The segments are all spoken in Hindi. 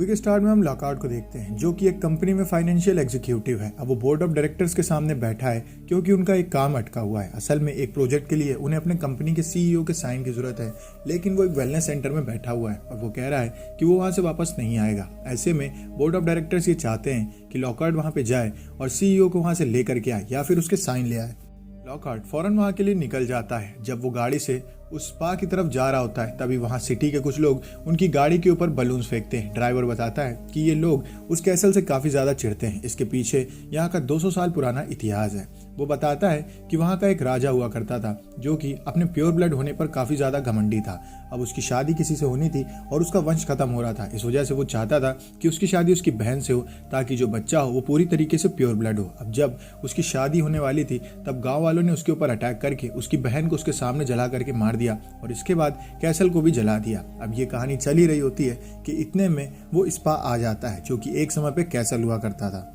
मूवी के स्टार्ट में हम लॉकआउट को देखते हैं, जो कि एक कंपनी में फाइनेंशियल एग्जीक्यूटिव है। अब वो बोर्ड ऑफ डायरेक्टर्स के सामने बैठा है क्योंकि उनका एक काम अटका हुआ है। असल में एक प्रोजेक्ट के लिए उन्हें अपने कंपनी के सीईओ के साइन की जरूरत है, लेकिन वो एक वेलनेस सेंटर में बैठा हुआ है और वो कह रहा है कि वो वहां से वापस नहीं आएगा। ऐसे में बोर्ड ऑफ डायरेक्टर्स ये चाहते हैं कि लॉकआउट वहां पे जाए और सीईओ को वहां से लेकर के आए या फिर उसके साइन ले आए। लॉकहार्ट फौरन वहां के लिए निकल जाता है। जब वो गाड़ी से उस स्पा की तरफ जा रहा होता है, तभी वहां सिटी के कुछ लोग उनकी गाड़ी के ऊपर बलून्स फेंकते हैं। ड्राइवर बताता है कि ये लोग उस कैसल से काफी ज्यादा चिढ़ते हैं। इसके पीछे यहाँ का 200 साल पुराना इतिहास है। वो बताता है कि वहाँ का एक राजा हुआ करता था जो कि अपने प्योर ब्लड होने पर काफी ज्यादा घमंडी था। अब उसकी शादी किसी से होनी थी और उसका वंश खत्म हो रहा था। इस वजह से वो चाहता था कि उसकी शादी उसकी बहन से हो, ताकि जो बच्चा हो वो पूरी तरीके से प्योर ब्लड हो। अब जब उसकी शादी होने वाली थी, तब गाँव वालों ने उसके ऊपर अटैक करके उसकी बहन को उसके सामने जला करके मार दिया और इसके बाद कैसल को भी जला दिया। अब ये कहानी चल ही रही होती है कि इतने में वो स्पा आ जाता है, जो कि एक समय पे कैसल हुआ करता था।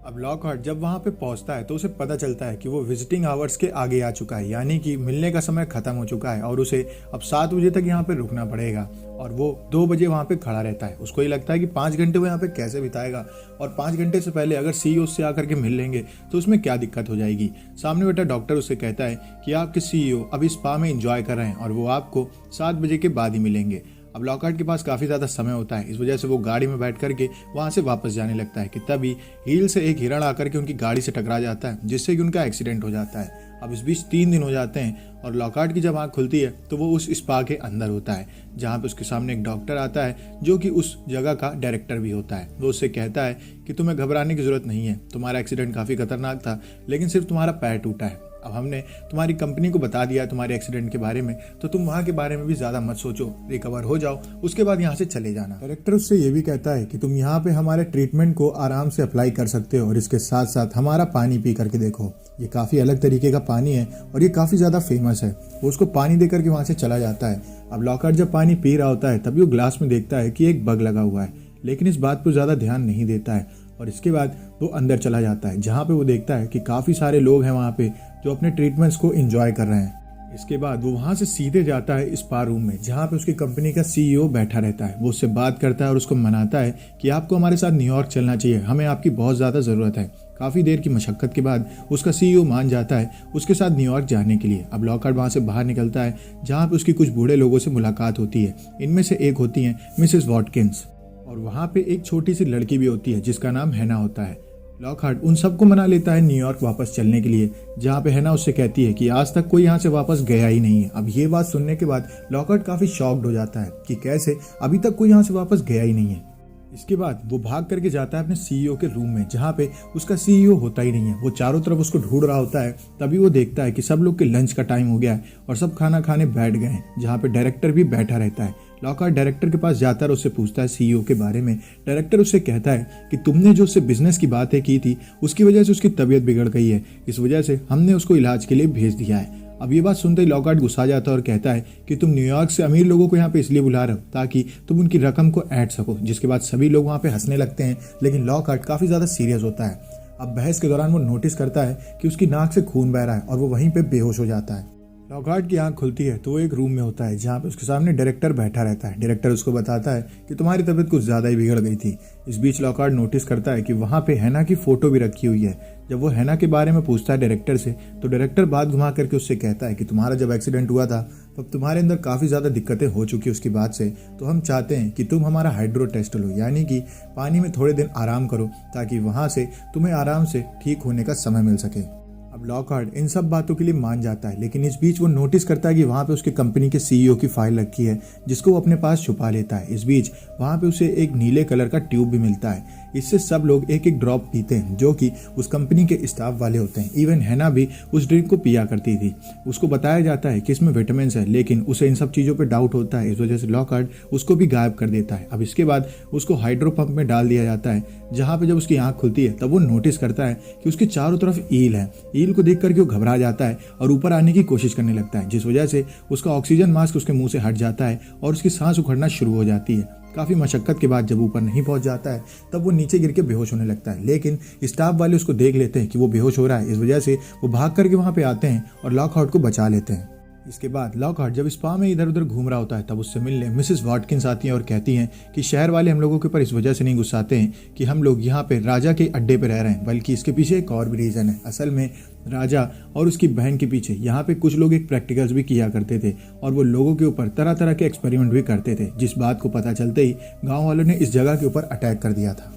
अब लॉकहार्ट जब वहां पे पहुंचता है तो उसे पता चलता है कि वो विजिटिंग आवर्स के आगे आ चुका है, यानी कि मिलने का समय खत्म हो चुका है और उसे अब 7 बजे तक यहाँ पे रुकना पड़ेगा और वो 2 बजे वहां पे खड़ा रहता है। उसको ये लगता है कि 5 घंटे वो यहाँ पे कैसे बिताएगा और 5 घंटे से पहले अगर सीईओ से आकर के मिल लेंगे तो उसमें क्या दिक्कत हो जाएगी। सामने बैठा डॉक्टर उससे कहता है कि आपके सीईओ अभी स्पा में एंजॉय कर रहे हैं और वो आपको 7 बजे के बाद ही मिलेंगे। अब लॉकहार्ट के पास काफी ज्यादा समय होता है, इस वजह से वो गाड़ी में बैठ करके वहां से वापस जाने लगता है कि तभी हील से एक हिरण आकर के उनकी गाड़ी से टकरा जाता है, जिससे कि उनका एक्सीडेंट हो जाता है। अब इस बीच 3 दिन हो जाते हैं और लॉकहार्ट की जब आंख खुलती है तो वो उस स्पा के अंदर होता है, जहाँ पे उसके सामने एक डॉक्टर आता है जो कि उस जगह का डायरेक्टर भी होता है। वो उससे कहता है कि तुम्हें घबराने की जरूरत नहीं है, तुम्हारा एक्सीडेंट काफी खतरनाक था, लेकिन सिर्फ तुम्हारा पैर टूटा है। अब हमने तुम्हारी कंपनी को बता दिया तुम्हारे एक्सीडेंट के बारे में, तो तुम वहाँ के बारे में भी ज्यादा मत सोचो, रिकवर हो जाओ, उसके बाद यहाँ से चले जाना। डायरेक्टर उससे ये भी कहता है कि तुम यहाँ पे हमारे ट्रीटमेंट को आराम से अप्लाई कर सकते हो और इसके साथ साथ हमारा पानी पी करके देखो, ये काफी अलग तरीके का पानी है और ये काफी ज्यादा फेमस है। वो उसको पानी दे करके वहां से चला जाता है। अब लॉकहार्ट जब पानी पी रहा होता है तभी वो ग्लास में देखता है कि एक बग लगा हुआ है, लेकिन इस बात पर ज्यादा ध्यान नहीं देता है और इसके बाद वो अंदर चला जाता है, जहाँ पे वो देखता है कि काफी सारे लोग हैं वहाँ पे जो अपने ट्रीटमेंट्स को एंजॉय कर रहे हैं। इसके बाद वो वहां से सीधे जाता है स्पा रूम में, जहाँ पे उसकी कंपनी का सीईओ बैठा रहता है। वो उससे बात करता है और उसको मनाता है कि आपको हमारे साथ न्यूयॉर्क चलना चाहिए, हमें आपकी बहुत ज्यादा जरूरत है। काफी देर की मशक्कत के बाद उसका सीईओ मान जाता है उसके साथ न्यूयॉर्क जाने के लिए। अब लॉकहार्ट वहां से बाहर निकलता है, जहाँ पे उसकी कुछ बूढ़े लोगों से मुलाकात होती है। इनमें से एक होती है मिसेस वॉटकिंस और वहाँ पे एक छोटी सी लड़की भी होती है जिसका नाम हैना होता है। लॉकहार्ट उन सबको मना लेता है न्यूयॉर्क वापस चलने के लिए, जहाँ पे हैना उससे कहती है कि आज तक कोई यहाँ से वापस गया ही नहीं है। अब ये बात सुनने के बाद लॉकहार्ट काफी शॉक्ड हो जाता है कि कैसे अभी तक कोई यहाँ से वापस गया ही नहीं है। इसके बाद वो भाग करके जाता है अपने सीईओ के रूम में, जहाँ पे उसका सीईओ होता ही नहीं है। वो चारों तरफ उसको ढूंढ रहा होता है, तभी वो देखता है कि सब लोग के लंच का टाइम हो गया है और सब खाना खाने बैठ गए हैं, जहाँ पे डायरेक्टर भी बैठा रहता है। लॉकहार्ट डायरेक्टर के पास जाता है और उससे पूछता है सीईओ के बारे में। डायरेक्टर उससे कहता है कि तुमने जो उससे बिजनेस की बातें की थी उसकी वजह से उसकी तबीयत बिगड़ गई है, इस वजह से हमने उसको इलाज के लिए भेज दिया है। अब ये बात सुनते ही लॉकहार्ट गुस्सा जाता है और कहता है कि तुम न्यूयॉर्क से अमीर लोगों को यहाँ पे इसलिए बुला रहे हो ताकि तुम उनकी रकम को ऐड सको। जिसके बाद सभी लोग वहाँ पे हंसने लगते हैं, लेकिन लॉकहार्ट काफी ज्यादा सीरियस होता है। अब बहस के दौरान वो नोटिस करता है कि उसकी नाक से खून बह रहा है और वो वहीं पे बेहोश हो जाता है। लॉकहार्ट की आंख खुलती है तो वो एक रूम में होता है, जहाँ पे उसके सामने डायरेक्टर बैठा रहता है। डायरेक्टर उसको बताता है कि तुम्हारी तबीयत कुछ ज्यादा ही बिगड़ गई थी। इस बीच लॉकहार्ट नोटिस करता है कि वहाँ पे हैना की फोटो भी रखी हुई है। जब वो हैना के बारे में पूछता है डायरेक्टर से, तो डायरेक्टर बात घुमा करके उससे कहता है कि तुम्हारा जब एक्सीडेंट हुआ था तब तुम्हारे अंदर काफी ज्यादा दिक्कतें हो चुकी उसकी बात से, तो हम चाहते हैं कि तुम हमारा हाइड्रो टेस्ट लो, यानी कि पानी में थोड़े दिन आराम करो ताकि वहां से तुम्हें आराम से ठीक होने का समय मिल सके। अब लॉकहार्ट इन सब बातों के लिए मान जाता है, लेकिन इस बीच वो नोटिस करता है कि वहाँ पे उसकी कंपनी के सीईओ की फाइल रखी है, जिसको वो अपने पास छुपा लेता है। इस बीच वहाँ पे उसे एक नीले कलर का ट्यूब भी मिलता है। इससे सब लोग एक एक ड्रॉप पीते हैं, जो कि उस कंपनी के स्टाफ वाले होते हैं। इवन हैना भी उस ड्रिंक को पिया करती थी। उसको बताया जाता है कि इसमें विटामिन है, लेकिन उसे इन सब चीज़ों पर डाउट होता है। इस वजह से लॉकहार्ट उसको भी गायब कर देता है। अब इसके बाद उसको हाइड्रो पंप में डाल दिया जाता है, जहाँ पे जब उसकी आंख खुलती है तब वो नोटिस करता है कि उसके चारों तरफ ईल है। ईल को देख करके वो घबरा जाता है और ऊपर आने की कोशिश करने लगता है, जिस वजह से उसका ऑक्सीजन मास्क उसके मुंह से हट जाता है और उसकी सांस उखड़ना शुरू हो जाती है। काफी मशक्कत के बाद जब ऊपर नहीं पहुंच जाता है तब वो नीचे गिर के बेहोश होने लगता है, लेकिन स्टाफ वाले उसको देख लेते हैं कि वो बेहोश हो रहा है। इस वजह से वो भाग करके वहां पे आते हैं और लॉकहार्ट को बचा लेते हैं। इसके बाद लॉकहार्ट जब स्पा में इधर उधर घूम रहा होता है तब उससे मिलने मिसेस वाटकिंस आती हैं और कहती हैं कि शहर वाले हम लोगों के ऊपर इस वजह से नहीं गुस्साते हैं कि हम लोग यहाँ पे राजा के अड्डे पे रह रहे हैं, बल्कि इसके पीछे एक और भी रीज़न है। असल में राजा और उसकी बहन के पीछे यहाँ पे कुछ लोग एक प्रैक्टिकल्स भी किया करते थे और वो लोगों के ऊपर तरह तरह के एक्सपेरिमेंट भी करते थे, जिस बात को पता चलते ही गाँव वालों ने इस जगह के ऊपर अटैक कर दिया था।